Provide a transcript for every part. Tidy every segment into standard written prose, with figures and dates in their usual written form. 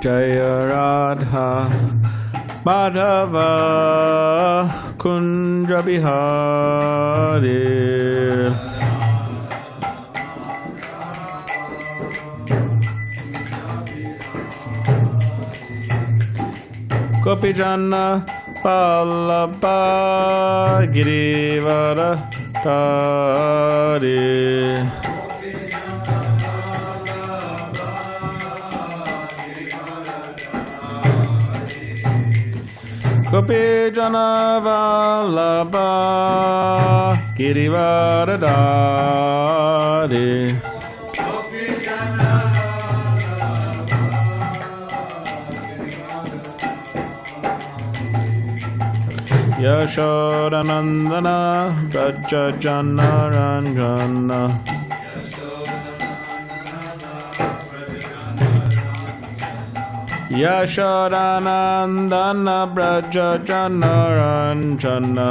Jaya Radha Madhava Kunja Bihari Gopijana Vallabha Girivara Tari Gopijana Vallabha Girivara Tari Yashodanandana Brajajana Ranjana Yashodanandana Brajajana Ranjana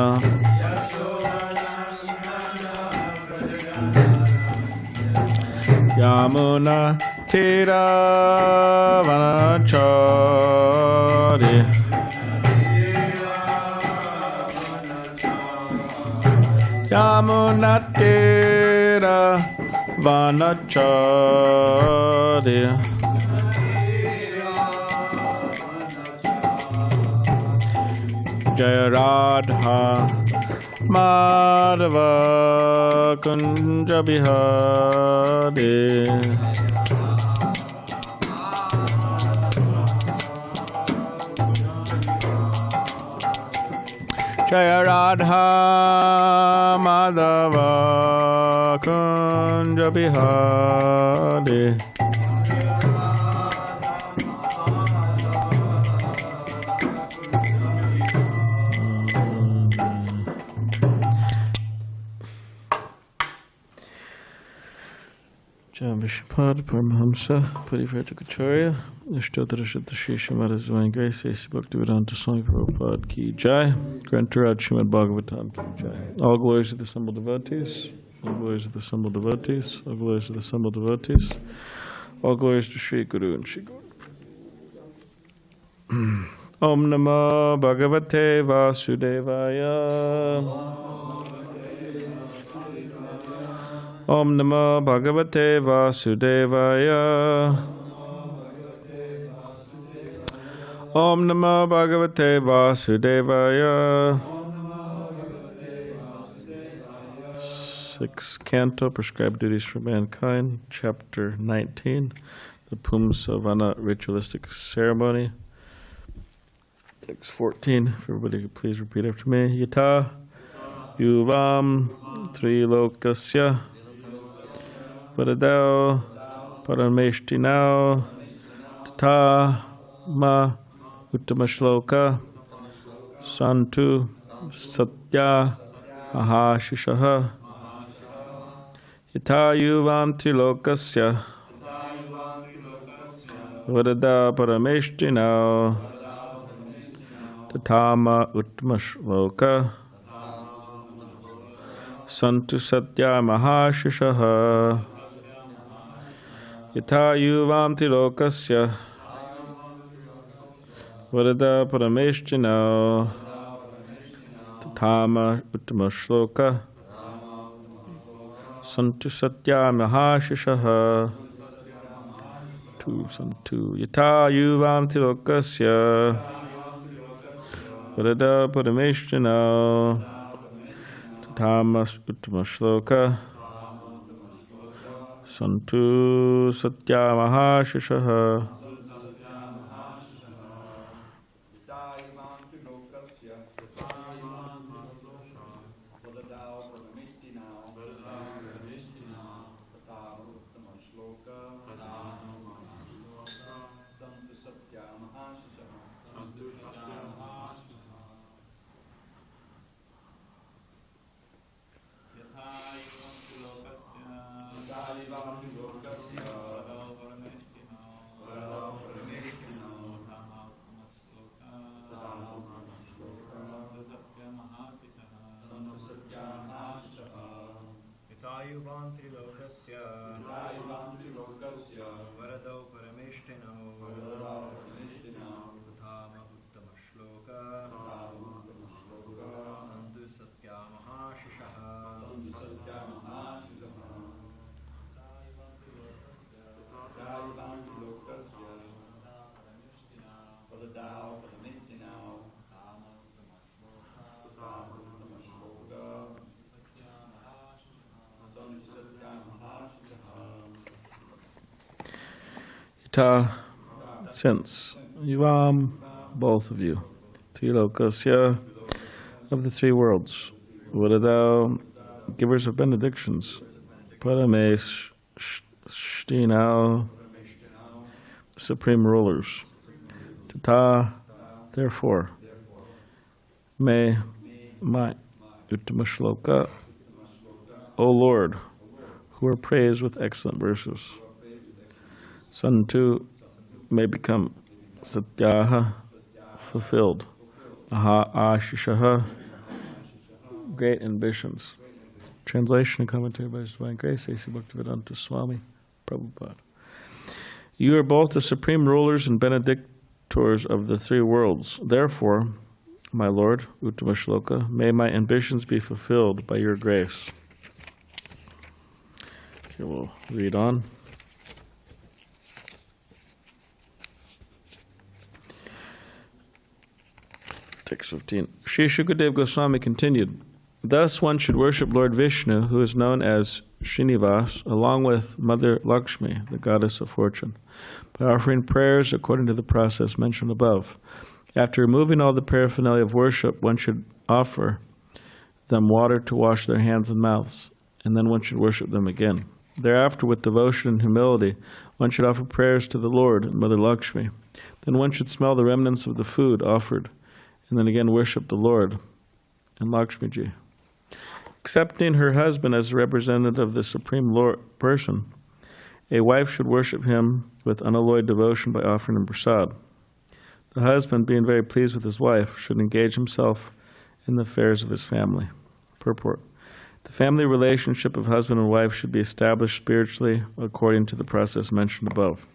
Yamuna Tira Vanachari Yamunatira Vanachari Jaya Radha Madhava Kunja Bihari Jaya Radha Madhava Kunja Bihari Vishpad Paramahamsa Parivrajacharya Ashtotarashita Shri Srimad Divine Grace A.C. Bhaktivedanta Swami Prabhupada Ki Jai Grantaraj Srimad Bhagavatam Ki Jai. All glories to the assembled devotees. All glories to the assembled devotees. All glories to the assembled devotees. All glories to Sri Guru and Sri Guru. Om Namo Bhagavate Vasudevaya. Om Namo Bhagavate Vasudevaya. Om Namo Bhagavate Vasudevaya. Sixth Canto, Prescribed Duties for Mankind, Chapter 19, the Pumsavana Ritualistic Ceremony. Text 14, if everybody could please repeat after me. Yata Yuvam Trilokasya Vadadao Parameshtinao Tata Ma Uttamashloka Santu Satya Mahashishaha Yata Yuvam Trilokasya Vadada Parameshtinao Tata Ma Uttamashloka Santu Satya Mahashishaha Yata Yuvam Tilokasya Vadada Parameshtinao Tatama Uttamashloka Santu Satya Mahashishaha Santu Yata Yuvam Tilokasya Vadada Parameshtinao Tamas Uttamashloka Santu Satya Mahashishaha Tata, since Yuvam, both of you, Trilokasya, of the three worlds, what thou givers of benedictions, Paramesh Shtinau, supreme rulers, Tata, therefore, may my Uttama Shloka, O Lord, who are praised with excellent verses, Son too may become Satyaha, fulfilled, Aha Ashishaha, great ambitions. Translation and commentary by His Divine Grace, A.C. Bhaktivedanta Swami Prabhupada. You are both the supreme rulers and benedictors of the three worlds. Therefore, my Lord, Uttama Shloka, may my ambitions be fulfilled by your grace. Okay, we'll read on. Text 15. Sri Shukadev Goswami continued, thus one should worship Lord Vishnu, who is known as Srinivas, along with Mother Lakshmi, the goddess of fortune, by offering prayers according to the process mentioned above. After removing all the paraphernalia of worship, one should offer them water to wash their hands and mouths, and then one should worship them again. Thereafter, with devotion and humility, one should offer prayers to the Lord and Mother Lakshmi. Then one should smell the remnants of the food offered, and then again worship the Lord and Lakshmījī. Accepting her husband as a representative of the Supreme Lord Person, a wife should worship him with unalloyed devotion by offering him prasad. The husband, being very pleased with his wife, should engage himself in the affairs of his family. Purport. The family relationship of husband and wife should be established spiritually according to the process mentioned above.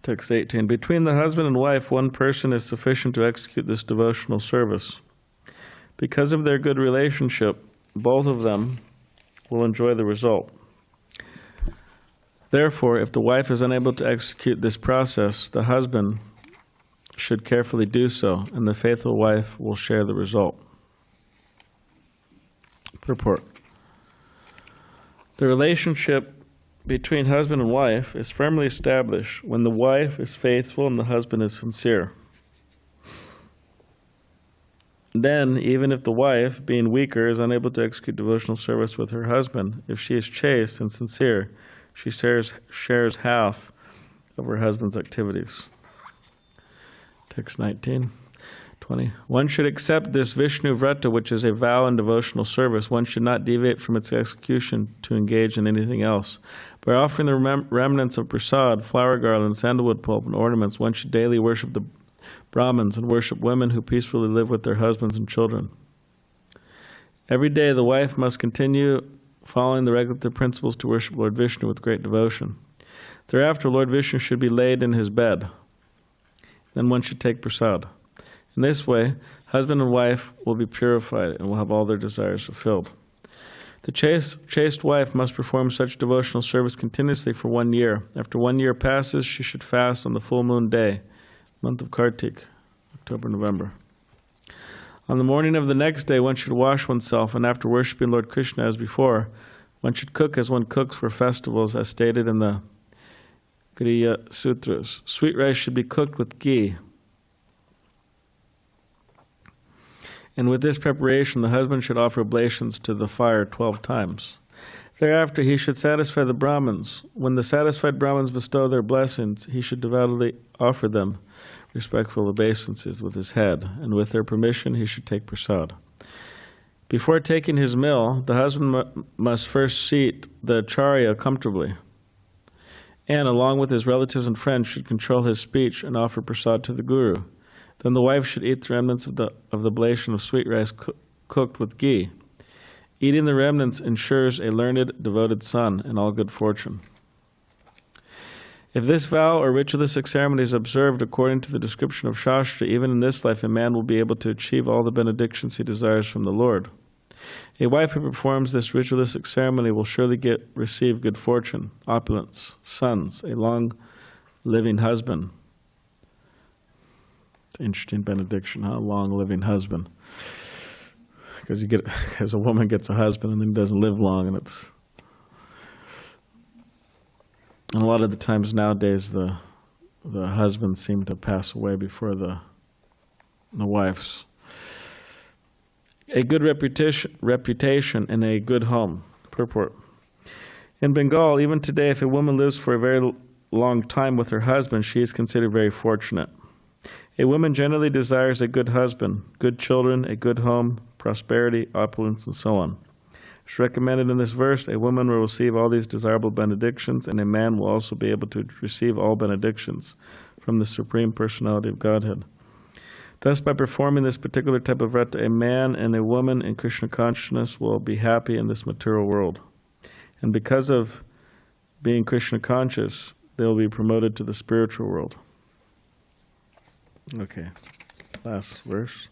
Text 18. Between the husband and wife, one person is sufficient to execute this devotional service. Because of their good relationship, both of them will enjoy the result. Therefore, if the wife is unable to execute this process, the husband should carefully do so, and the faithful wife will share the result. Purport. The relationship between husband and wife is firmly established when the wife is faithful and the husband is sincere. Then, even if the wife, being weaker, is unable to execute devotional service with her husband, if she is chaste and sincere, she shares half of her husband's activities. Text 19, 20. One should accept this Vishnu Vrata, which is a vow and devotional service. One should not deviate from its execution to engage in anything else. By offering the remnants of prasad, flower garlands, sandalwood pulp, and ornaments, one should daily worship the Brahmins and worship women who peacefully live with their husbands and children. Every day the wife must continue following the regulative principles to worship Lord Vishnu with great devotion. Thereafter, Lord Vishnu should be laid in his bed. Then one should take prasad. In this way, husband and wife will be purified and will have all their desires fulfilled. The chaste wife must perform such devotional service continuously for 1 year. After 1 year passes, she should fast on the full moon day, month of Kartik, October, November. On the morning of the next day, one should wash oneself, and after worshipping Lord Krishna as before, one should cook as one cooks for festivals, as stated in the Griya Sutras. Sweet rice should be cooked with ghee. And with this preparation, the husband should offer oblations to the fire 12 times. Thereafter, he should satisfy the Brahmins. When the satisfied Brahmins bestow their blessings, he should devoutly offer them respectful obeisances with his head, and with their permission, he should take prasad. Before taking his meal, the husband must first seat the acharya comfortably, and along with his relatives and friends should control his speech and offer prasad to the guru. Then the wife should eat the remnants of the oblation of sweet rice cooked with ghee. Eating the remnants ensures a learned, devoted son and all good fortune. If this vow or ritualistic ceremony is observed according to the description of Shastra, even in this life a man will be able to achieve all the benedictions he desires from the Lord. A wife who performs this ritualistic ceremony will surely receive good fortune, opulence, sons, a long-living husband. Interesting benediction, huh? Long-living husband. Because a woman gets a husband and then doesn't live long, and it's And a lot of the times nowadays, the husbands seem to pass away before the wives. A good reputation in a good home. Purport. In Bengal, even today, if a woman lives for a very long time with her husband, she is considered very fortunate. A woman generally desires a good husband, good children, a good home, prosperity, opulence, and so on. As recommended in this verse, a woman will receive all these desirable benedictions, and a man will also be able to receive all benedictions from the Supreme Personality of Godhead. Thus, by performing this particular type of vrata, a man and a woman in Krishna consciousness will be happy in this material world. And because of being Krishna conscious, they will be promoted to the spiritual world. Okay, last verse.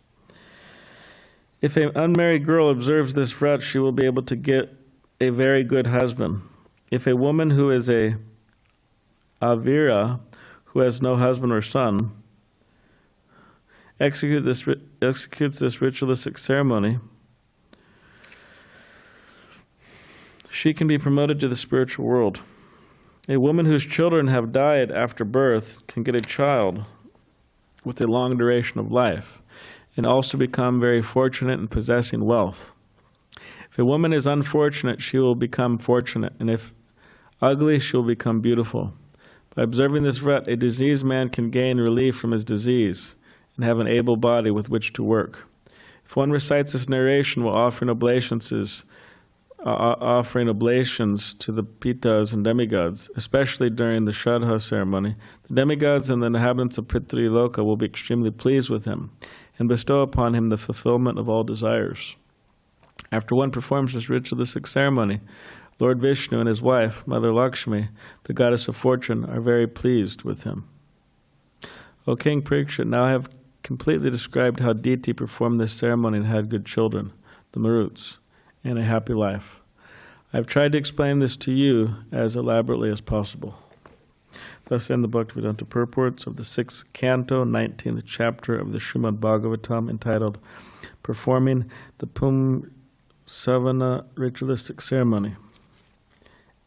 If an unmarried girl observes this vrata, she will be able to get a very good husband. If a woman who is a avira, who has no husband or son, executes this ritualistic ceremony, she can be promoted to the spiritual world. A woman whose children have died after birth can get a child with a long duration of life, and also become very fortunate in possessing wealth. If a woman is unfortunate, she will become fortunate, and if ugly, she will become beautiful. By observing this vrata, a diseased man can gain relief from his disease and have an able body with which to work. If one recites this narration while offering oblations to the pitas and demigods, especially during the Shraddha ceremony, the demigods and the inhabitants of Prithvi Loka will be extremely pleased with him and bestow upon him the fulfillment of all desires. After one performs this ritualistic ceremony, Lord Vishnu and his wife, Mother Lakṣmī, the goddess of fortune, are very pleased with him. O King Parikshit, now I have completely described how Diti performed this ceremony and had good children, the Maruts, and a happy life. I have tried to explain this to you as elaborately as possible. Thus end the Bhaktivedanta purports of the 6th canto, 19th chapter of the Srimad Bhagavatam, entitled Performing the Pumsavana Ritualistic Ceremony.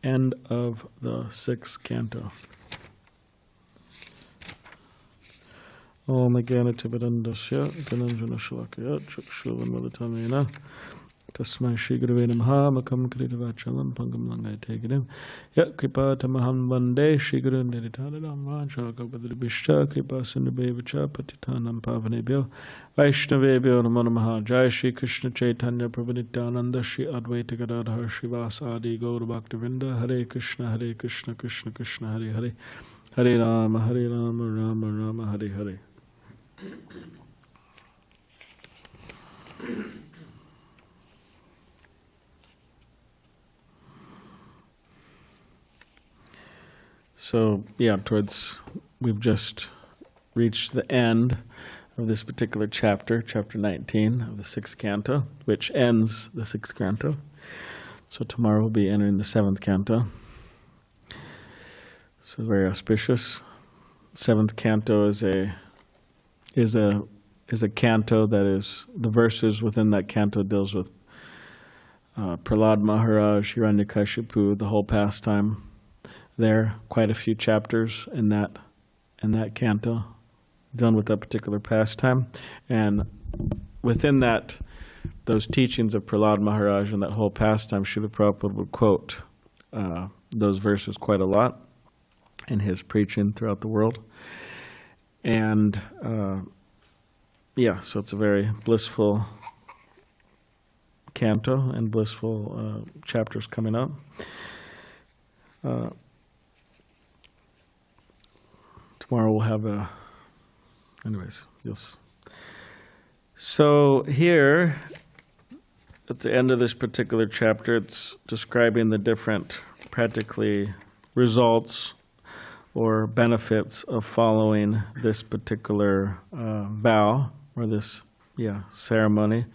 End of the 6th canto. Om Jnana-timirandasya Dhananjana Shalakaya Chakshurvanmilitamena Tasmai Shri Gurave Namaha Makam Kritavachalam Pangam Langai Tegirim Yat Kripa Tamaham Vande Shri Guru Nidithanam Vachakalpadribhishta Kripa Sindhubevacha Patitanam Pavanebhyo Vaishnavebhyo Namo Namaha Jai Shri Krishna Chaitanya Prabhu Nityananda Shri Advaita Gadadhar Srivasa Adi Gaur Bhaktivinda Hare Krishna Krishna Krishna Hare Hare Hare Rama Rama Rama Hare Hare. So, we've just reached the end of this particular chapter, chapter 19 of the 6th canto, which ends the 6th canto. So tomorrow we'll be entering the 7th canto. So very auspicious. 7th canto is a canto that is, the verses within that canto deals with Prahlad Maharaj, Hiranyakashipu, the whole pastime. There, quite a few chapters in that canto, dealing with that particular pastime, and within that, those teachings of Prahlad Maharaj and that whole pastime, Srila Prabhupada would quote those verses quite a lot in his preaching throughout the world, and so it's a very blissful canto and blissful chapters coming up. Tomorrow we'll have yes. So here, at the end of this particular chapter, it's describing the different, practically, results or benefits of following this particular vow, or this, ceremony.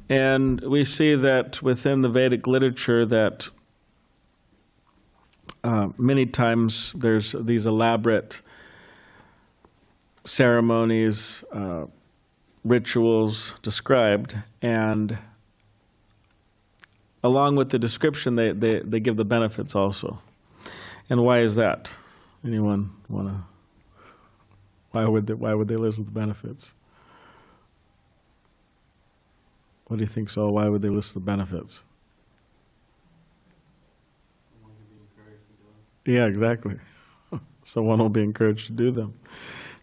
And we see that within the Vedic literature that many times there's these elaborate ceremonies, rituals described, and along with the description, they give the benefits also. And why is that? Anyone want to? Why would they listen to the benefits? What do you think, Saul? Why would they list the benefits? Yeah, exactly. Someone will be encouraged to do them.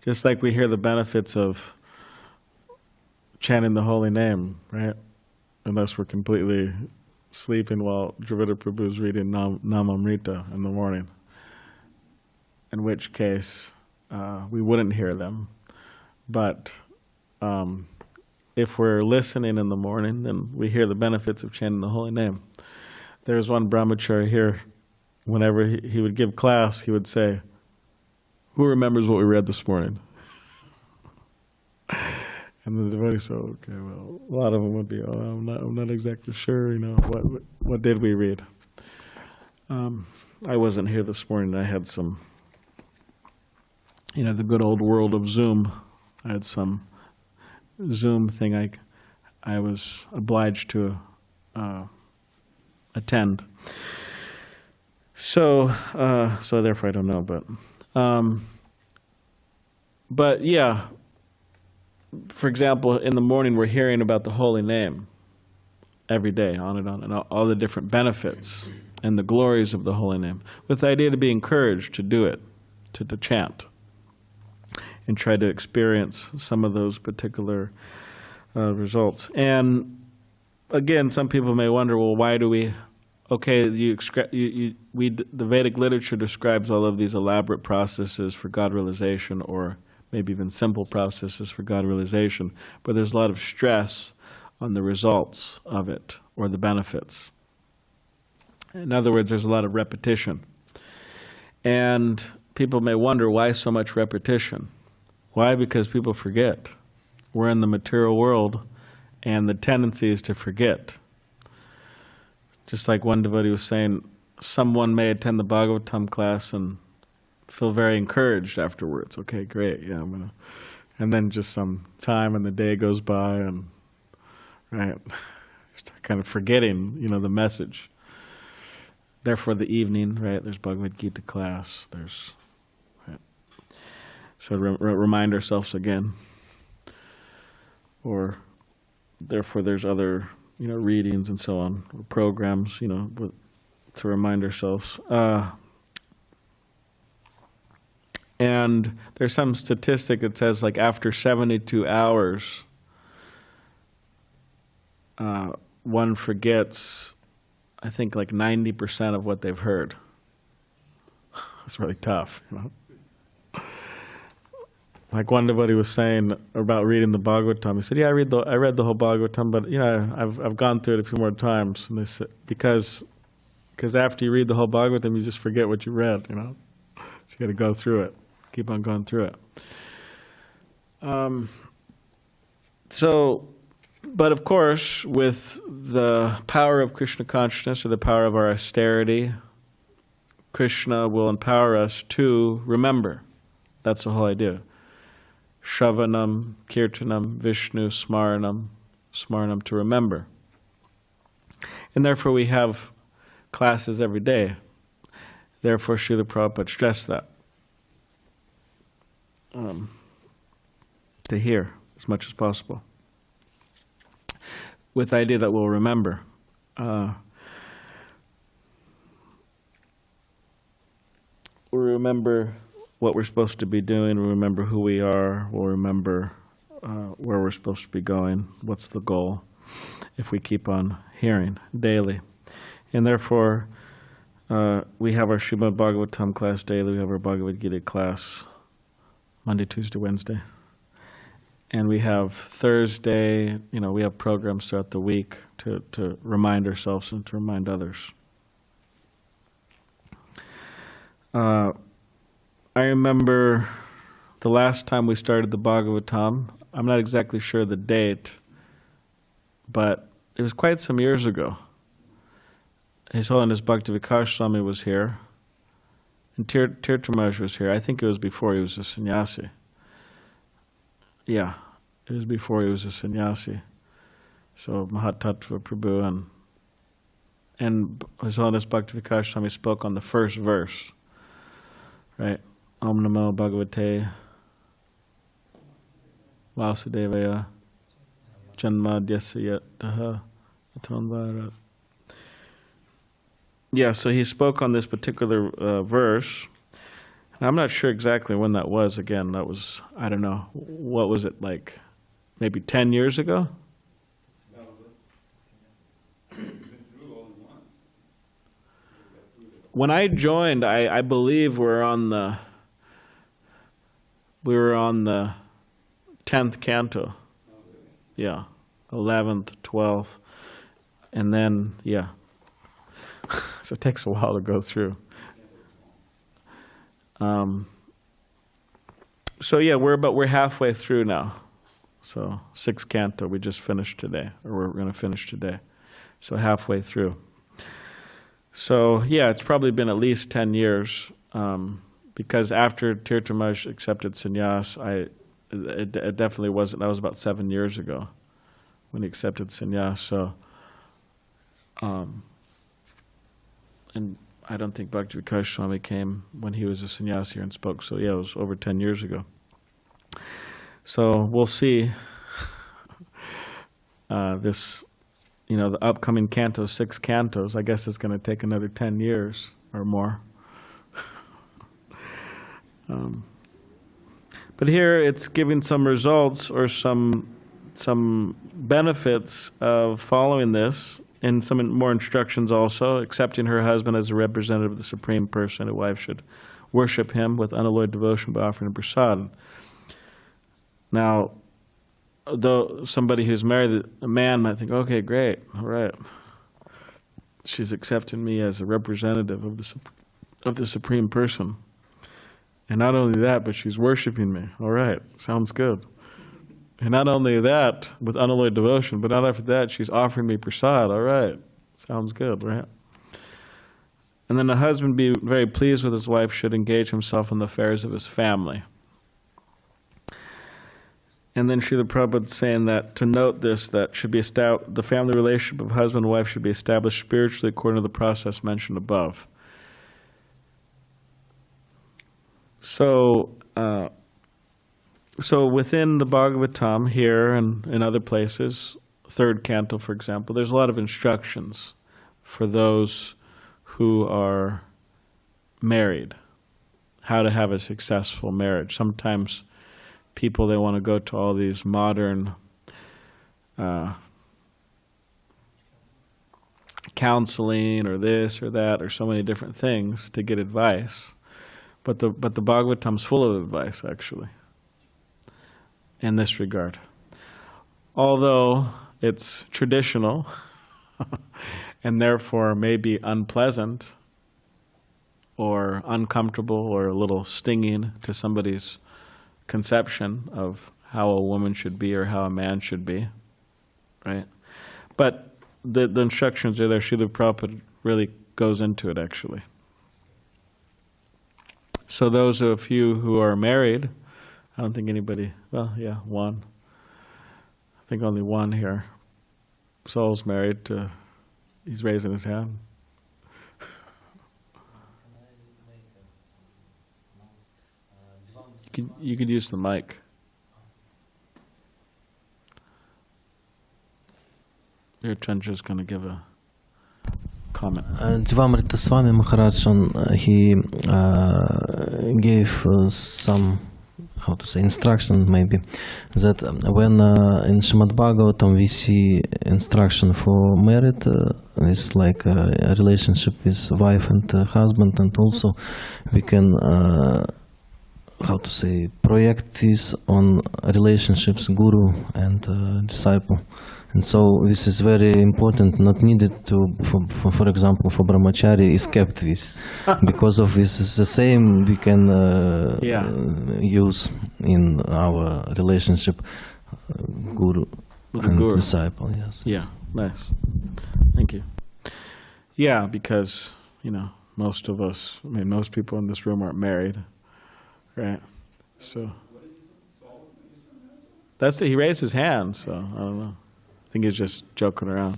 Just like we hear the benefits of chanting the holy name, right? Unless we're completely sleeping while Dravida Prabhu is reading Namamrita in the morning. In which case, we wouldn't hear them. But if we're listening in the morning, then we hear the benefits of chanting the holy name. There's one brahmachari here, whenever he would give class, he would say, "Who remembers what we read this morning?" And the devotee said, "Okay, well, a lot of them would be, I'm not exactly sure, what did we read?" I wasn't here this morning. I had some, the good old world of Zoom. I had some Zoom thing I was obliged to attend. So therefore I don't know, but yeah, for example, in the morning we're hearing about the holy name every day, on and all the different benefits and the glories of the holy name, with the idea to be encouraged to do it, to chant, and try to experience some of those particular results. And again, some people may wonder, well, why do we? Okay, the Vedic literature describes all of these elaborate processes for God realization, or maybe even simple processes for God realization, but there's a lot of stress on the results of it, or the benefits. In other words, there's a lot of repetition. And people may wonder, why so much repetition? Why? Because people forget. We're in the material world, and the tendency is to forget. Just like one devotee was saying, someone may attend the Bhagavatam class and feel very encouraged afterwards. Okay, great, yeah, I'm gonna. And then just some time and the day goes by, and right, kind of forgetting, the message. Therefore, the evening, right? There's Bhagavad Gita class. There's, right? So remind ourselves again. Or therefore, there's other, readings and so on, or programs, to remind ourselves. And there's some statistic that says, like, after 72 hours, one forgets, I think, like 90% of what they've heard. It's really tough, Like one devotee was saying about reading the Bhagavatam. He said, "Yeah, I read the whole Bhagavatam, but I've gone through it a few more times." And they said, because after you read the whole Bhagavatam, you just forget what you read. So you got to go through it, keep on going through it. But of course, with the power of Krishna consciousness, or the power of our austerity, Krishna will empower us to remember. That's the whole idea. Shravanam, Kirtanam, Vishnu, Smaranam, to remember. And therefore we have classes every day. Therefore Srila Prabhupada stressed that. To hear as much as possible. With the idea that we'll remember. We'll remember what we're supposed to be doing, we'll remember who we are, we'll remember where we're supposed to be going, what's the goal, if we keep on hearing daily. And therefore, we have our Srimad Bhagavatam class daily, we have our Bhagavad Gita class Monday, Tuesday, Wednesday. And we have Thursday, we have programs throughout the week to remind ourselves and to remind others. I remember the last time we started the Bhagavatam, I'm not exactly sure the date, but it was quite some years ago. His Holiness Bhakti Vikas Swami was here, and Tirthamaj was here. I think it was before he was a sannyasi. Yeah, it was before he was a sannyasi. So Mahatattva Prabhu and His Holiness Bhakti Vikas Swami spoke on the first verse right? Om Namo Bhagavate Vasudevaya Janmadyasya Yataha Atonvara. Yeah, so he spoke on this particular verse. I'm not sure exactly when that was. Again, that was, I don't know, what was it, like maybe 10 years ago? When I joined, I believe we were on the 10th canto. Yeah, 11th, 12th, and then, yeah. So it takes a while to go through. So yeah, we're halfway through now. So 6th canto we just finished today, or we're going to finish today. So halfway through. So yeah, it's probably been at least 10 years, because after Tirthamaj accepted sannyas, it definitely wasn't. That was about 7 years ago when he accepted sannyas. So, and I don't think Bhakti Vikas Swami came when he was a sannyas here and spoke. So yeah, it was over 10 years ago. So we'll see this, the upcoming cantos, 6 cantos. I guess it's going to take another 10 years or more. But here it's giving some results or some benefits of following this, and some more instructions also. Accepting her husband as a representative of the Supreme Person, a wife should worship him with unalloyed devotion by offering him prasad. Now, though somebody who's married, a man might think, okay, great, all right. She's accepting me as a representative of the Supreme Person. And not only that, but she's worshiping me. All right, sounds good. And not only that, with unalloyed devotion, but not after that, she's offering me prasad. All right, sounds good, right? And then the husband, be very pleased with his wife, should engage himself in the affairs of his family. And then Srila Prabhupada saying that to note this, that should be the family relationship of husband and wife should be established spiritually according to the process mentioned above. So within the Bhagavatam here and in other places, 3rd canto, for example, there's a lot of instructions for those who are married, how to have a successful marriage. Sometimes people, they want to go to all these modern counseling or this or that or so many different things to get advice. But the Bhagavatam's full of advice, actually, in this regard. Although it's traditional and therefore may be unpleasant or uncomfortable or a little stinging to somebody's conception of how a woman should be or how a man should be, right? But the instructions are there. Srila Prabhupada really goes into it, actually. So those of you who are married, I don't think anybody, well, yeah, one. I think only one here. Saul's married to, he's raising his hand. You could use the mic. Your Chandra is going to give a comment. Devamrita Swami Maharaj, he gave some, how to say, instruction maybe, that when in Srimad Bhagavatam we see instruction for married, it's like a relationship with wife and husband, and also we can how to say, project this on relationships, guru and disciple. And so this is very important, not needed to, for example, for brahmachari is kept this. Because of this is the same we can use in our relationship, guru and guru. Disciple, yes. Yeah, nice. Thank you. Yeah, because, most of us, most people in this room aren't married. Right, so that's it. He raised his hand, so I don't know. I think he's just joking around.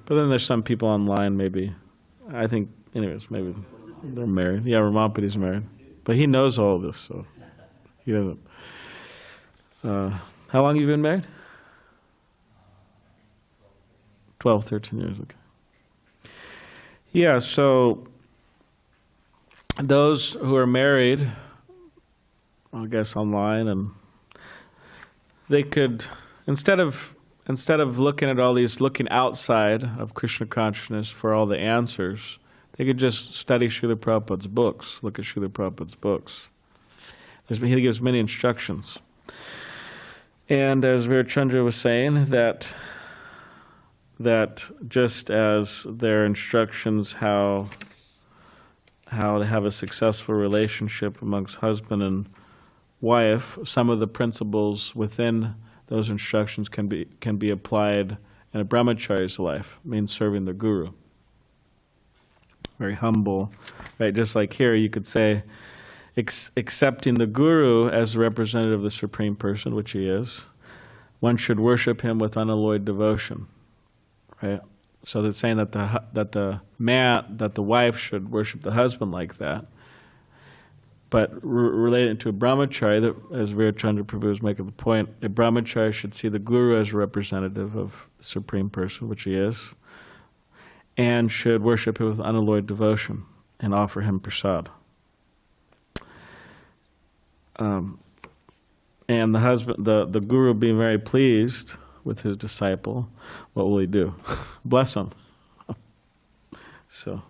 But then there's some people online, maybe. I think, anyways, maybe they're married. Yeah, Ramampati's married. But he knows all this, so he doesn't. How long have you been married? 12, 13 years, okay. Yeah, so those who are married, I guess online, and they could, instead of looking at all these, looking outside of Krishna consciousness for all the answers, they could just study Srila Prabhupada's books, look at Srila Prabhupada's books. He gives many instructions. And as Virachandra was saying, that just as there are instructions how to have a successful relationship amongst husband and wife, some of the principles within those instructions can be applied in a brahmachari's life, means serving the guru. Very humble, right? Just like here, you could say, accepting the guru as the representative of the Supreme Person, which he is, one should worship him with unalloyed devotion, right? So they're saying that the wife should worship the husband like that. But related to a brahmachari, as Virachandra Prabhu was making the point, a brahmachari should see the guru as a representative of the Supreme Person, which he is, and should worship him with unalloyed devotion and offer him prasad. And the husband, the guru, being very pleased with his disciple, what will he do? Bless him. So.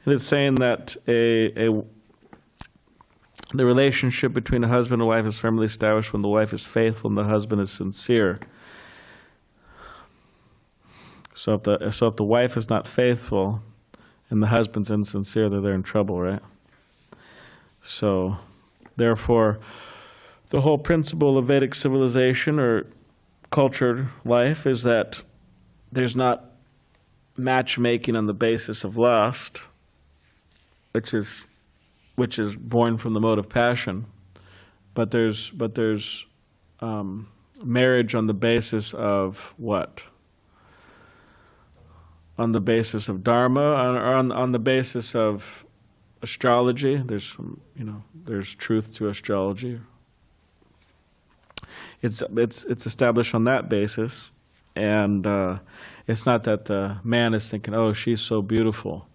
And it's saying that the relationship between a husband and wife is firmly established when the wife is faithful and the husband is sincere. So if the wife is not faithful and the husband's insincere, they're in trouble, right? So, therefore, the whole principle of Vedic civilization or cultured life is that there's not matchmaking on the basis of lust, which is born from the mode of passion, but there's marriage on the basis of what? On the basis of dharma, or on the basis of astrology. There's some, there's truth to astrology. It's established on that basis, and it's not that the man is thinking, "Oh, she's so beautiful,"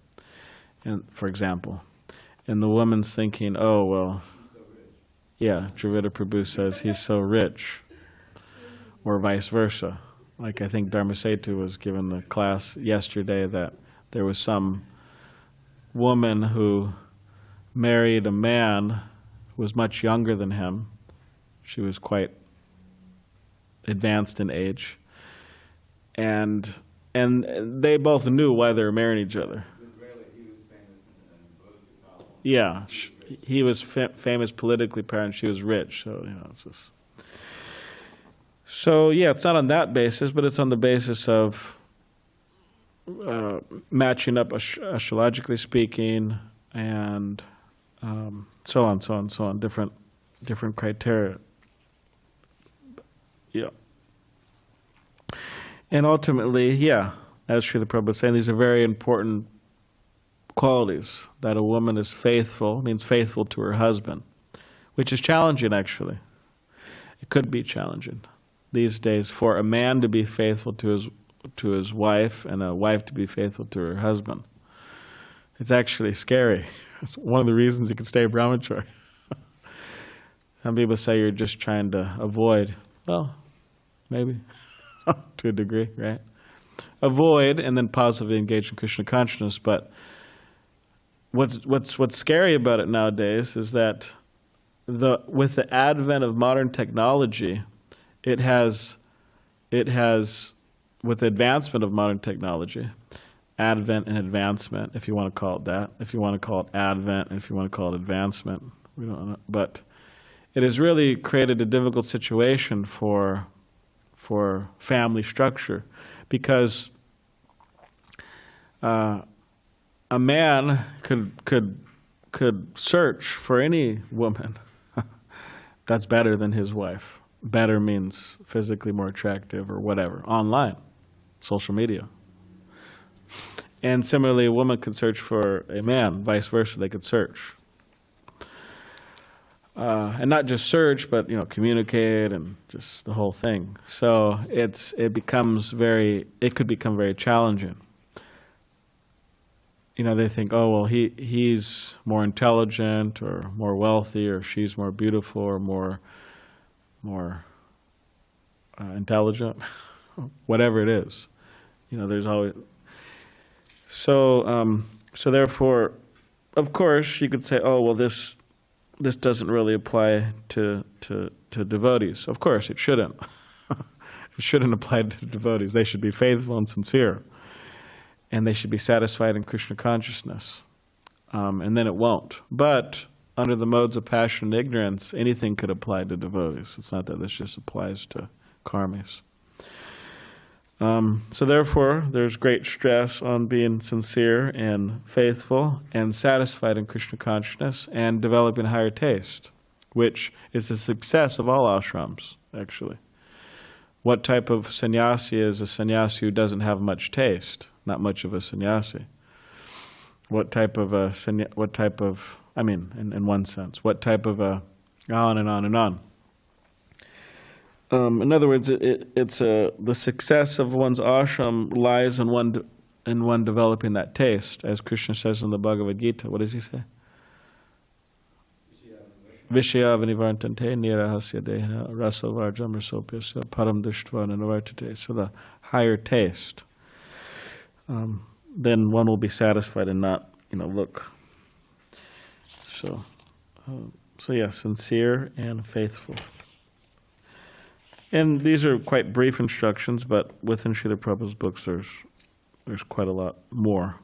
and for example, and the woman's thinking, "Oh, well, yeah." Dravida Prabhu says he's so rich, or vice versa. Like I think Dharma Setu was given the class yesterday that there was some woman who married a man who was much younger than him. She was quite advanced in age, and they both knew why they were marrying each other. Yeah, he was famous politically, and she was rich. So it's just. So yeah, it's not on that basis, but it's on the basis of matching up astrologically speaking, and so on, different criteria. Yeah. And ultimately, yeah, as Srila Prabhupada was saying, these are very important qualities, that a woman is faithful, means faithful to her husband, which is challenging actually. It could be challenging these days for a man to be faithful to his wife and a wife to be faithful to her husband. It's actually scary. It's one of the reasons you can stay brahmachari. Some people say you're just trying to avoid. Well, maybe to a degree, right? Avoid and then positively engage in Krishna consciousness. But what's scary about it nowadays is that with the advent of modern technology, it has, with the advancement of modern technology, advent and advancement, if you want to call it that, if you want to call it advent, and if you want to call it advancement, we don't know. But it has really created a difficult situation for family structure, because a man could search for any woman that's better than his wife. better means physically more attractive or whatever, online, social media. And similarly, a woman could search for a man, vice versa, they could search. And not just search, but communicate and just the whole thing. So it could become very challenging. They think, oh well, he's more intelligent or more wealthy, or she's more beautiful or more intelligent, whatever it is. There's always so therefore, of course, you could say, oh well, this doesn't really apply to devotees. Of course, it shouldn't. It shouldn't apply to devotees. They should be faithful and sincere, and they should be satisfied in Krishna consciousness. And then it won't. But under the modes of passion and ignorance, anything could apply to devotees. It's not that this just applies to karmis. So therefore, there's great stress on being sincere and faithful and satisfied in Krishna consciousness and developing higher taste, which is the success of all ashrams, actually. What type of sannyasi is a sannyasi who doesn't have much taste? Not much of a sannyasi. In one sense, what type of on and on and on. In other words, the success of one's ashram lies in one developing that taste, as Krishna says in the Bhagavad Gita. What does he say? Vishaya vinivartante nirahasya deha raso varjam rasopyasya param drishtva nanavartate. So the higher taste. Then one will be satisfied and not, look. So yeah, sincere and faithful. And these are quite brief instructions, but within Srila Prabhupada's books, there's quite a lot more.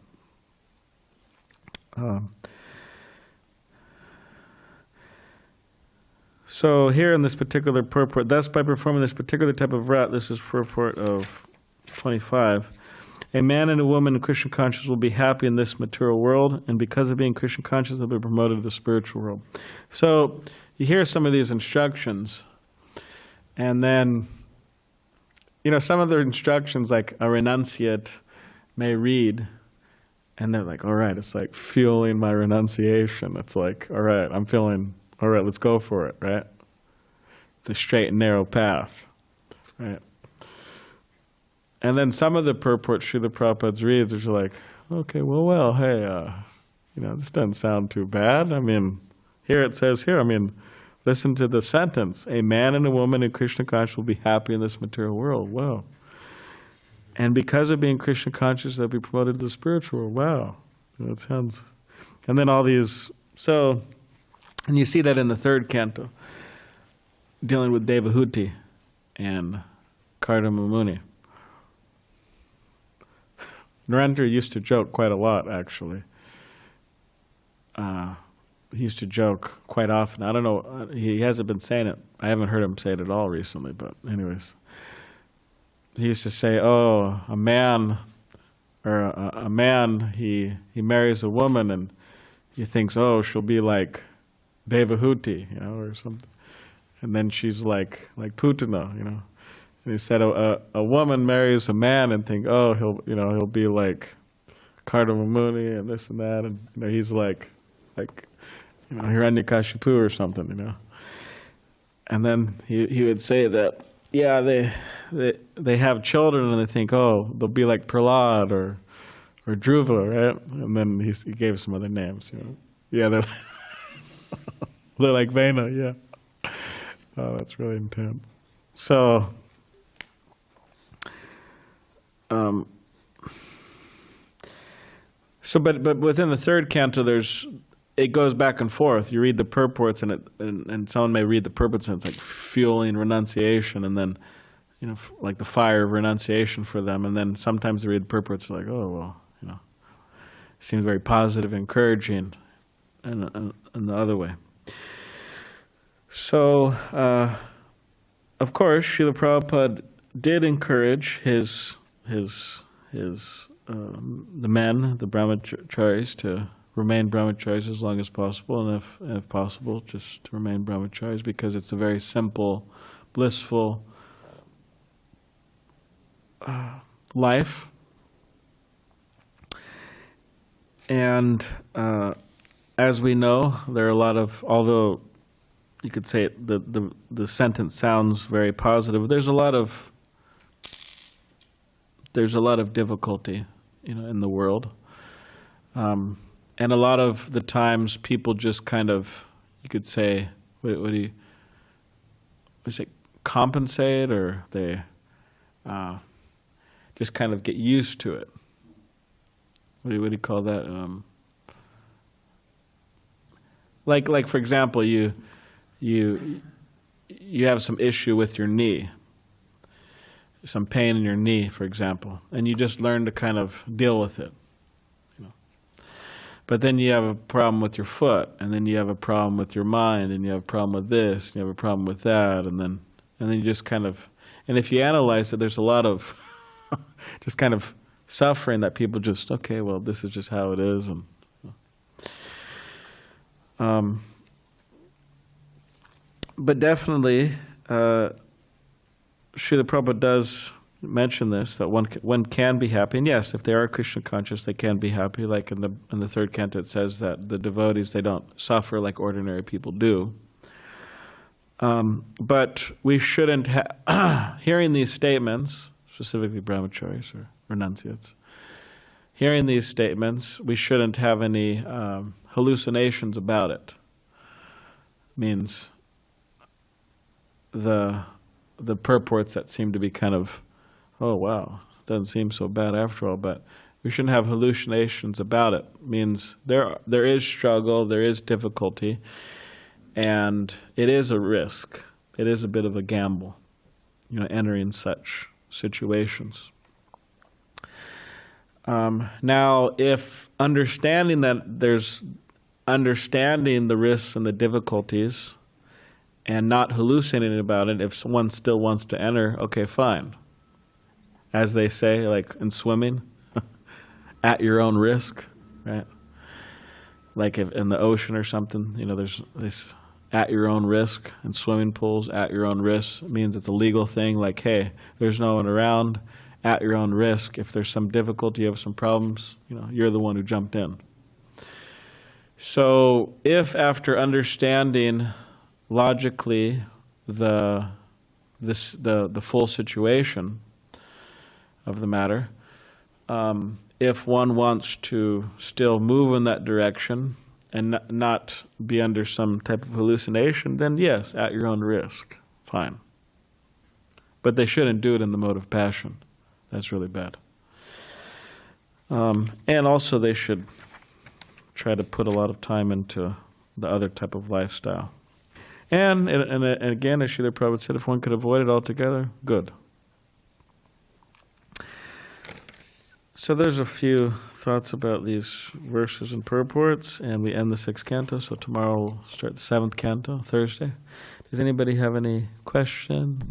So here in this particular purport, thus by performing this particular type of vrat, this is purport of 25, a man and a woman in Krishna consciousness will be happy in this material world, and because of being Krishna conscious, they'll be promoted to the spiritual world. So you hear some of these instructions, and then, some of the instructions, like a renunciate may read, and they're like, all right, it's like fueling my renunciation. It's like, all right, I'm feeling, all right, let's go for it, right? The straight and narrow path, right? And then some of the purports Srila Prabhupada's reads are like, okay, well, hey, this doesn't sound too bad. Here it says here, listen to the sentence, a man and a woman in Krishna consciousness will be happy in this material world. Wow. And because of being Krishna conscious, they'll be promoted to the spiritual world. Wow. That sounds... And then all these... So, and you see that in the third canto, dealing with Devahuti and Kardama Muni. Narendra used to joke quite a lot, actually. He used to joke quite often. I don't know, he hasn't been saying it. I haven't heard him say it at all recently, but anyways. He used to say, oh, a man, he marries a woman and he thinks, oh, she'll be like Devahuti, or something. And then she's like Putana, And he said, a woman marries a man and think, oh, he'll be like Kardama Muni and this and that, and he's like Hiranyakashipu or something, And then he would say that, yeah, they have children and they think, oh, they'll be like Prahlad or Dhruva, right? And then he gave some other names, Yeah, they're like Vena, yeah. Oh, that's really intense. So, but within the third canto, it goes back and forth. You read the purports, and someone may read the purports, and it's like fueling renunciation, and then, like the fire of renunciation for them. And then sometimes they read the purports, like, oh well, it seems very positive, encouraging, and the other way. So, of course, Srila Prabhupada did encourage the men, the brahmacharis, to remain brahmacharis as long as possible, and if possible, just to remain brahmacharis, because it's a very simple blissful life. And as we know, there are a lot of, although you could say the sentence sounds very positive, there's a lot of difficulty, in the world. And a lot of the times people just kind of, you could say, what do you say, compensate, or they just kind of get used to it. What do you call that? Like for example, you have some issue with your knee, some pain in your knee, for example, and you just learn to kind of deal with it. But then you have a problem with your foot, and then you have a problem with your mind, and you have a problem with this, and you have a problem with that, and then you just kind of, and if you analyze it, there's a lot of just kind of suffering that people just, okay, well, this is just how it is. And but definitely, Srila Prabhupada does mention this, that one can be happy, and yes, if they are Krishna conscious, they can be happy. Like in the third canto, it says that the devotees, they don't suffer like ordinary people do. But we shouldn't hearing these statements, specifically brahmacharis or renunciates, hearing these statements, we shouldn't have any hallucinations about it. Means the purports that seem to be kind of, oh wow, doesn't seem so bad after all, but we shouldn't have hallucinations about it. Means there is struggle, there is difficulty, and it is a risk. It is a bit of a gamble, entering such situations. Now, if understanding the risks and the difficulties and not hallucinating about it, if someone still wants to enter, okay, fine. As they say, like in swimming, at your own risk, right? Like if in the ocean or something, there's this at your own risk, in swimming pools, at your own risk. It means it's a legal thing, like, hey, there's no one around, at your own risk. If there's some difficulty, you have some problems, you're the one who jumped in. So if after understanding logically the full situation of the matter, if one wants to still move in that direction and not be under some type of hallucination, then yes, at your own risk, fine. But they shouldn't do it in the mode of passion. That's really bad. And also they should try to put a lot of time into the other type of lifestyle. And again, as Srila Prabhupada said, if one could avoid it altogether, good. So there's a few thoughts about these verses and purports, and we end the 6th canto, so tomorrow we'll start the 7th canto, Thursday. Does anybody have any question?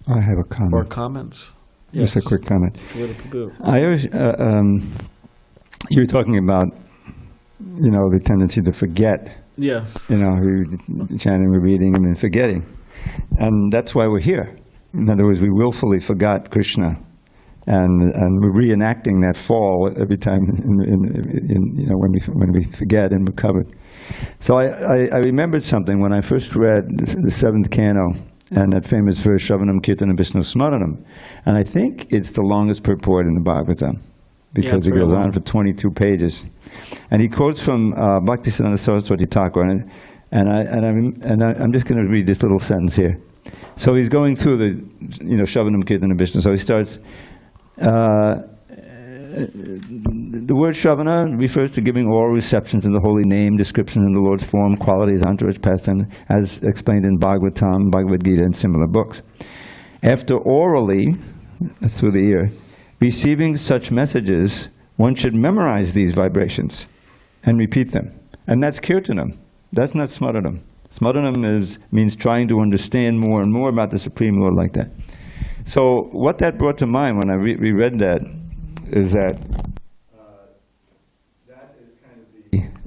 I have a comment. Or comments? Yes. Just a quick comment. Prabhu. I always, you were talking about, the tendency to forget. Yes. Chanting, repeating, and then forgetting. And that's why we're here. In other words, we willfully forgot Krishna. And we're reenacting that fall every time when we forget and recover. So I remembered something when I first read the 7th canto and that famous verse, Shravanam Kirtanam Vishnu Smaranam. And I think it's the longest purport in the Bhagavatam, because it goes on for 22 pages. And he quotes from Bhaktisiddhanta Saraswati Thakur, and I'm just going to read this little sentence here. So he's going through the, Shravanam Kirtanam Vishnu. So he starts, the word Shravana refers to giving oral receptions in the holy name, description in the Lord's form, qualities, entourage, pastime, as explained in Bhagavatam, Bhagavad Gita, and similar books. After orally, that's through the ear, receiving such messages, one should memorize these vibrations and repeat them. And that's kirtanam. That's not smaranam. Smaranam means trying to understand more and more about the Supreme Lord like that. So what that brought to mind when I reread that is that that is kind of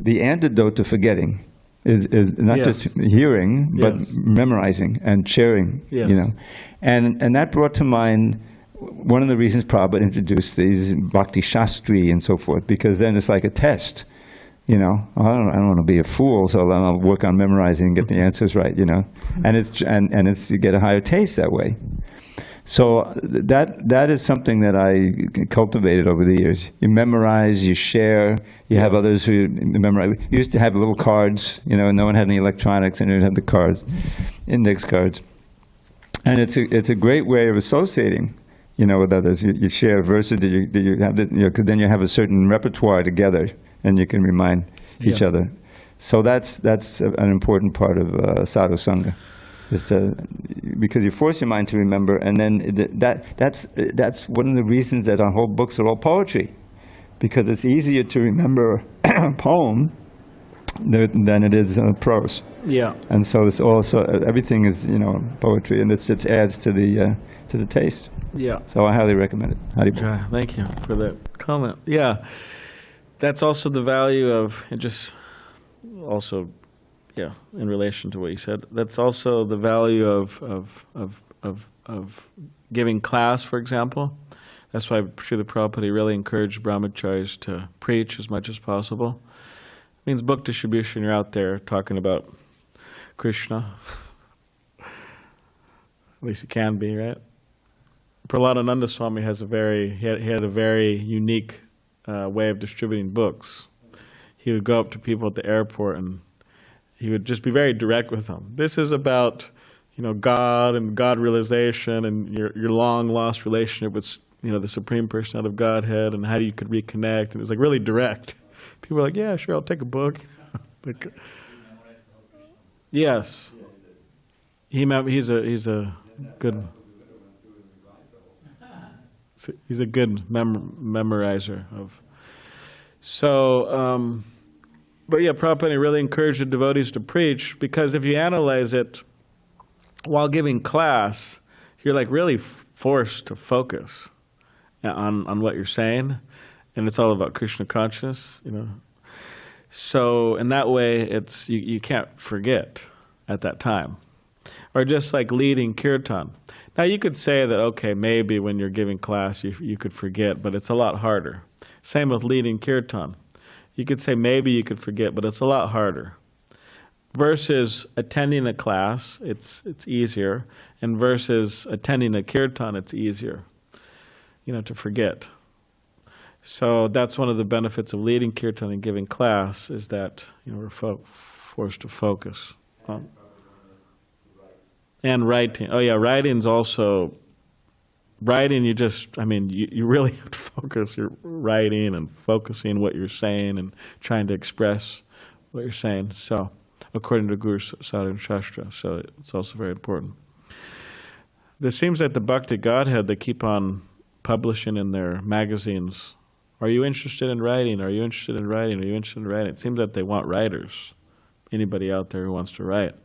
the antidote to forgetting. is not Yes. just hearing, but Yes. memorizing and sharing, Yes. you know. And that brought to mind one of the reasons Prabhupada introduced these Bhakti Shastri and so forth, because then it's like a test, you know. I don't want to be a fool, so I'll work on memorizing and get the answers right, you know. And it's you get a higher taste that way. So that is something that I cultivated over the years. You memorize, you share, you have others who memorize. You used to have little cards, you know, and no one had any electronics, and you'd have the cards, index cards. And it's a great way of associating, you know, with others. You share verses that you have, you know, 'cause then you have a certain repertoire together, and you can remind each other. So that's an important part of sadhu sangha. Is to, because you force your mind to remember, and then that's one of the reasons that our whole books are all poetry, because it's easier to remember a poem than it is prose. Yeah. And so it's also everything is, you know, poetry, and it adds to the taste. Yeah. So I highly recommend it. Jai, thank you for that comment. Yeah, that's also the value of, and just also, yeah, in relation to what you said, that's also the value of giving class, for example. That's why Srila Prabhupada really encouraged brahmacharis to preach as much as possible. It means book distribution, you're out there talking about Krishna. At least you can be, right? Prahladananda Swami has he had a very unique way of distributing books. He would go up to people at the airport and he would just be very direct with them. This is about, you know, God and God realization and your long lost relationship with, you know, the Supreme Person out of Godhead, and how you could reconnect. And it was like really direct. People were like, yeah, sure, I'll take a book. Like, yes, he's a good memorizer of. So. But yeah, Prabhupada really encouraged the devotees to preach, because if you analyze it while giving class, you're like really forced to focus on what you're saying, and it's all about Krishna consciousness, you know. So in that way, it's you can't forget at that time. Or just like leading kirtan. Now you could say that, okay, maybe when you're giving class you could forget, but it's a lot harder. Same with leading kirtan. You could say maybe you could forget, but it's a lot harder. Versus attending a class, it's easier. And versus attending a kirtan, it's easier, you know, to forget. So that's one of the benefits of leading kirtan and giving class, is that, you know, we're forced to focus. And writing. Oh yeah, writing's also... Writing, you really have to focus. You're writing and focusing what you're saying and trying to express what you're saying. So, according to Guru Sadhana Shastra, so it's also very important. It seems that the Bhakti Godhead, they keep on publishing in their magazines, are you interested in writing? Are you interested in writing? Are you interested in writing? It seems that they want writers. Anybody out there who wants to write.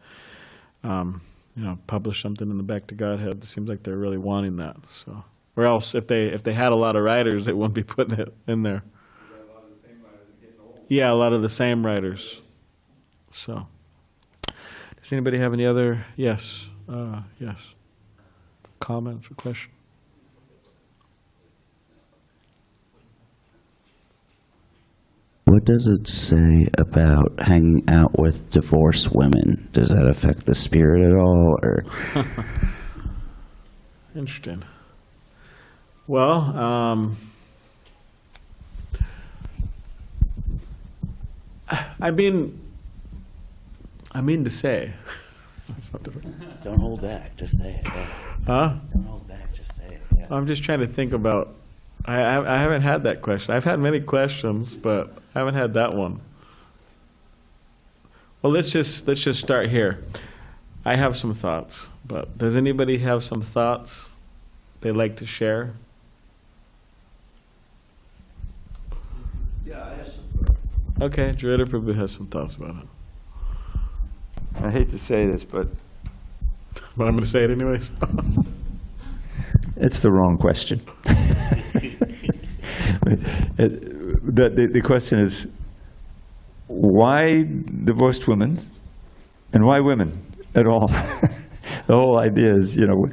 You know, publish something in the Bhakti Godhead. It seems like they're really wanting that. So, or else if they had a lot of writers, they wouldn't be putting it in there. Yeah, a lot of the same writers. So, does anybody have any other? Yes, yes. Comments or questions? What does it say about hanging out with divorced women? Does that affect the spirit at all, or? Interesting. Well, I mean to say. Don't hold back. Just say it. Yeah. Huh? Don't hold back. Just say it. Yeah. I'm just trying to think about. I haven't had that question. I've had many questions, but I haven't had that one. Well, let's just start here. I have some thoughts, but does anybody have some thoughts they'd like to share? Yeah, I have some. Okay, Jarita Prabhu has some thoughts about it. I hate to say this, but But I'm going to say it anyways. it's the wrong question. The question is, why divorced women, and why women at all? The whole idea is, you know,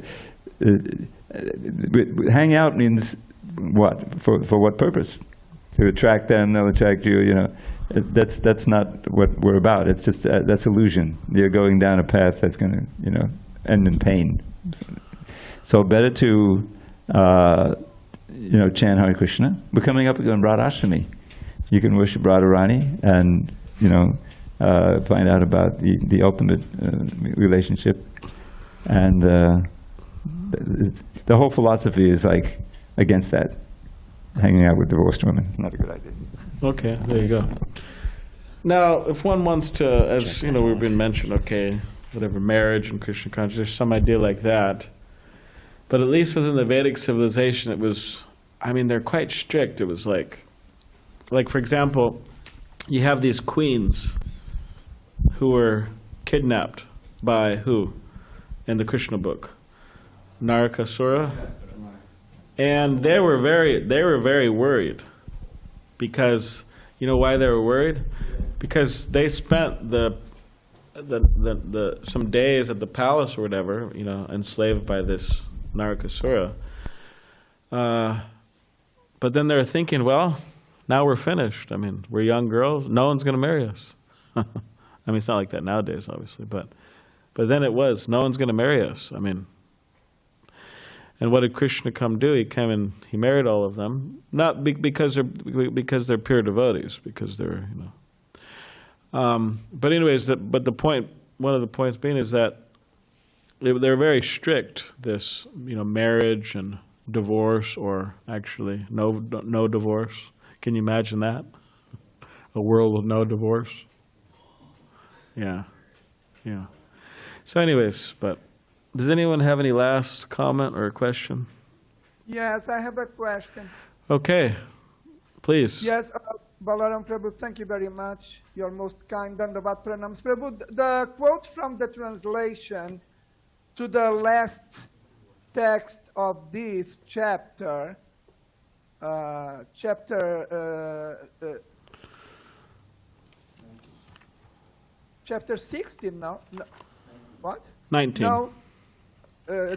hang out means what? For what purpose? To attract them, they'll attract you. You know, that's not what we're about. It's just that's illusion. You're going down a path that's going to, you know, end in pain. So better to, you know, chant Hare Krishna. We're coming up on Radhashtami. You can worship Radharani and, you know, find out about the ultimate relationship. And the whole philosophy is like against that. Hanging out with divorced women. It's not a good idea. Okay, there you go. Now, if one wants to, as you know, we've been mentioned, okay, whatever, marriage and Krishna consciousness, there's some idea like that. But at least within the Vedic civilization, it was, I mean, they're quite strict. It was like for example, you have these queens who were kidnapped by who in the Krishna book? Narakasura. And they were very worried, because you know why they were worried? Because they spent some days at the palace or whatever, you know, enslaved by this Narakasura. But then they're thinking, well, now we're finished. I mean, we're young girls. No one's going to marry us. I mean, it's not like that nowadays, obviously, but then it was. No one's going to marry us. I mean. And what did Krishna come do? He came and he married all of them, not because they're pure devotees, because they're, you know. But anyways, but the point, one of the points being is that they're very strict. This, you know, marriage and divorce, or actually no divorce. Can you imagine that? A world with no divorce. Yeah, yeah. So, anyways, but. Does anyone have any last comment or question? Yes, I have a question. Okay, please. Yes, Balaram Prabhu, thank you very much. You're most kind. Dandavat pranams. Prabhu, the quote from the translation to the last text of this chapter, chapter 16, no? What? 19. No.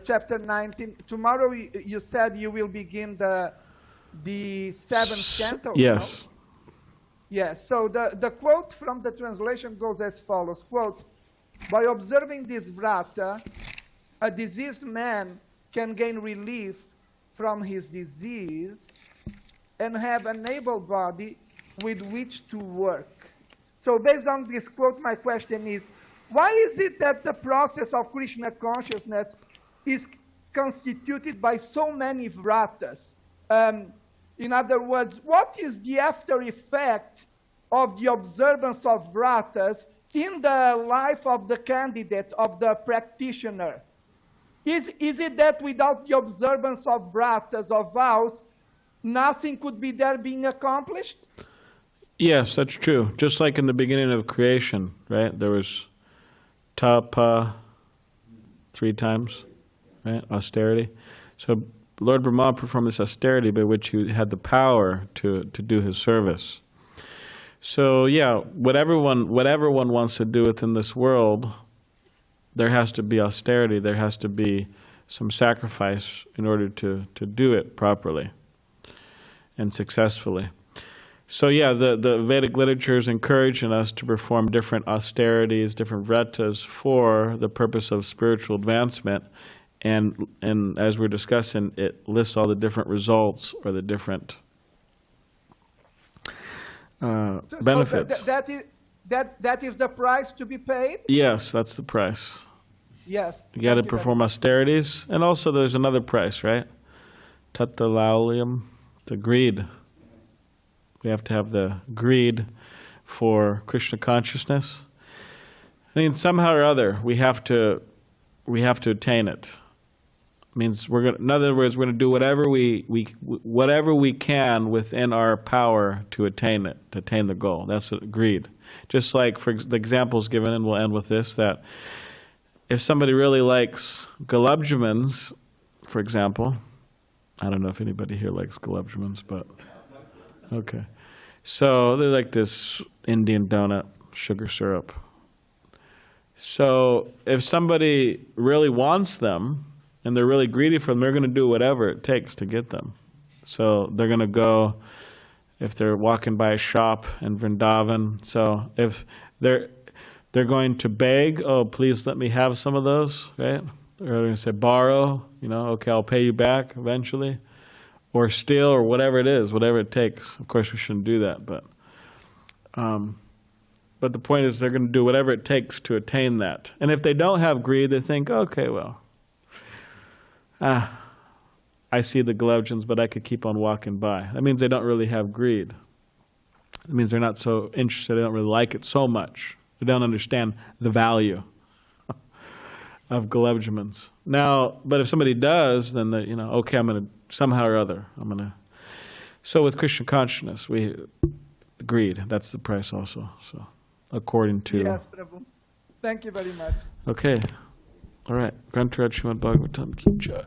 Chapter 19. Tomorrow you said you will begin the seventh canto. Yes. No? Yes. So the quote from the translation goes as follows: "Quote: By observing this vrata, a diseased man can gain relief from his disease and have an able body with which to work." So based on this quote, my question is, why is it that the process of Krishna consciousness is constituted by so many vratas? In other words, what is the after effect of the observance of vratas in the life of the candidate, of the practitioner? Is it that without the observance of vratas, of vows, nothing could be there being accomplished? Yes, that's true. Just like in the beginning of creation, right? There was tapa 3 times, right? Austerity. So Lord Brahma performed this austerity by which he had the power to do his service. So yeah, whatever one wants to do within this world, there has to be austerity, there has to be some sacrifice in order to do it properly and successfully. So yeah, the Vedic literature is encouraging us to perform different austerities, different vratas for the purpose of spiritual advancement. And as we're discussing, it lists all the different results or the different benefits. So that is the price to be paid? Yes, that's the price. Yes. You got to perform austerities. And also there's another price, right? Tatta laulium, the greed. We have to have the greed for Krishna consciousness. I mean, somehow or other, we have to attain it. It means in other words, we're going to do whatever we can within our power to attain it, to attain the goal. That's what greed. Just like for the examples given, and we'll end with this, that if somebody really likes gulab jamuns, for example, I don't know if anybody here likes gulab jamuns, but okay. So they're like this Indian donut, sugar syrup. So if somebody really wants them and they're really greedy for them, they're going to do whatever it takes to get them. So they're going to go, if they're walking by a shop in Vrindavan, so if they're going to beg, oh, please let me have some of those, right? Or they're going to say borrow, okay, I'll pay you back eventually. Or steal, or whatever it is, whatever it takes. Of course, we shouldn't do that, but the point is they're going to do whatever it takes to attain that. And if they don't have greed, they think, okay, well, I see the Galojans, but I could keep on walking by. That means they don't really have greed. It means they're not so interested, they don't really like it so much. They don't understand the value of Galojans. Now, but if somebody does, then okay, I'm going to somehow or other, So with Krishna consciousness, greed, that's the price also. So according to... Yes, Prabhu. Thank you very much. Okay. All right. Grantaraj Srimad Bhagavatam Ki Jai.